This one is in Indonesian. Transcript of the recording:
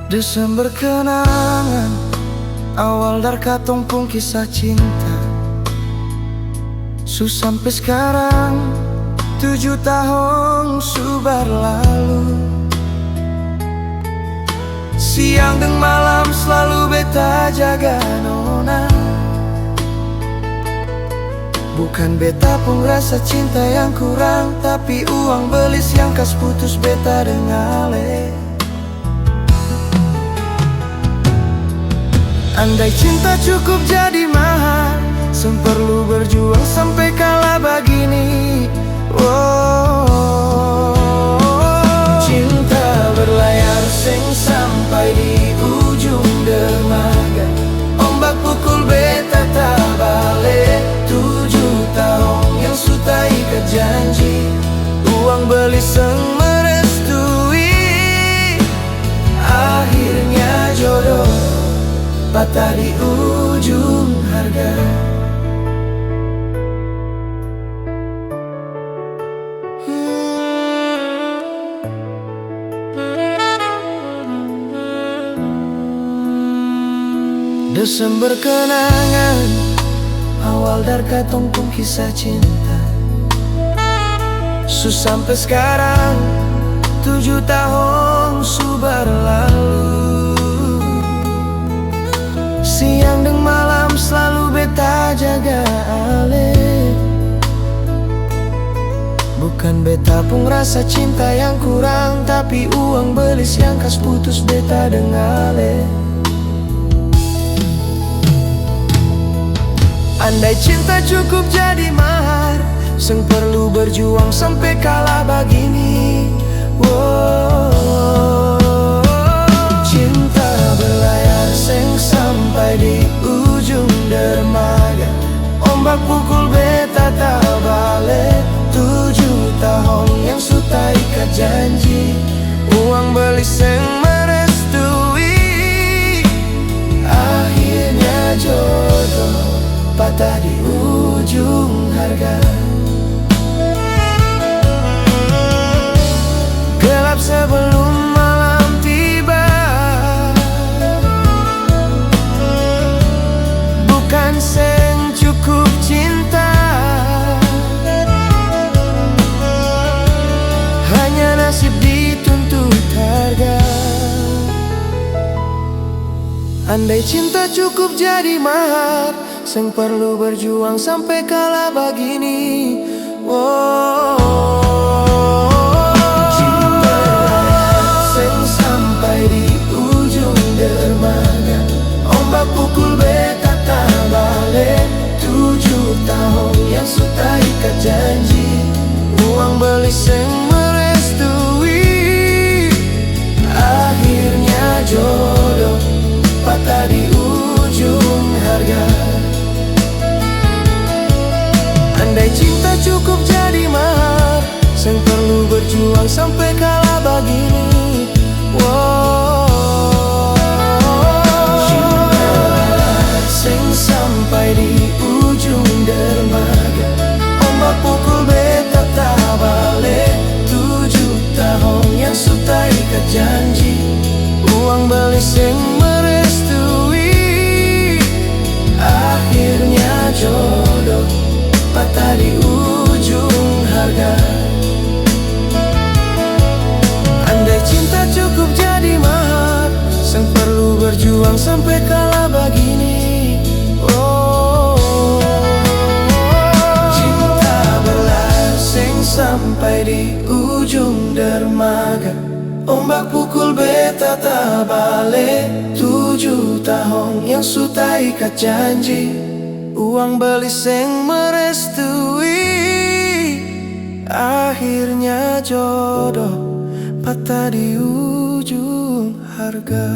Desember kenangan, awal dari katong pun kisah cinta. Sampai sekarang 7 tahun su berlalu. Siang dan malam selalu beta jaga nona. Bukan beta pun rasa cinta yang kurang, tapi uang belis yang kas putus beta dengale. Andai cinta cukup jadi mahal, perlu berjuang sampai kalah begini. Cinta berlayar sing sampai di ujung dermaga. Ombak pukul beta tak balik. 7 tahun yang sudah ikat janji. Uang beli seng merestui. Akhirnya jodoh patah di ujung harga. Desember kenangan, awal dari katong pun kisah cinta. Sampai sekarang 7 tahun su berlalu. Siang dan malam selalu beta jaga ale. Bukan beta pun rasa cinta yang kurang, tapi uang belis yang kas putus beta dengale. Andai cinta cukup jadi mahar, perlu berjuang sampai kalah begini. Cinta berlayar sampai di ujung dermaga. Ombak pukul beta tak balik. 7 tahun yang sudah ikat janji. Uang beli seng merestui. Akhirnya jodoh patah di ujung harga. Gelap sebelum malam tiba. Bukan seng cukup cinta, hanya nasib dituntut harga. Andai cinta cukup jadi mahar, perlu berjuang sampai kalah begini. Cinta sampai di ujung dermaga. Ombak pukul beta tak balik. 7 tahun yang sudah ikat janji. Uang beli seng merestui. Akhirnya jodoh patah di ujung harga. Andai cinta cukup jadi mahar, perlu berjuang sampai kalah begini. Cinta sampai di ujung dermaga. Ombak pukul beta tak balik. 7 tahun yang sudah ikat janji. Uang beli seng merestui. Akhirnya jodoh patah di ujung harga. Andai cinta cukup jadi mahar, perlu berjuang sampai kalah begini. Cinta berlayar sampai di ujung dermaga. Ombak pukul beta tak balik. 7 tahun yang sudah ikat janji. Uang beli seng merestui. Akhirnya jodoh patah di ujung harga.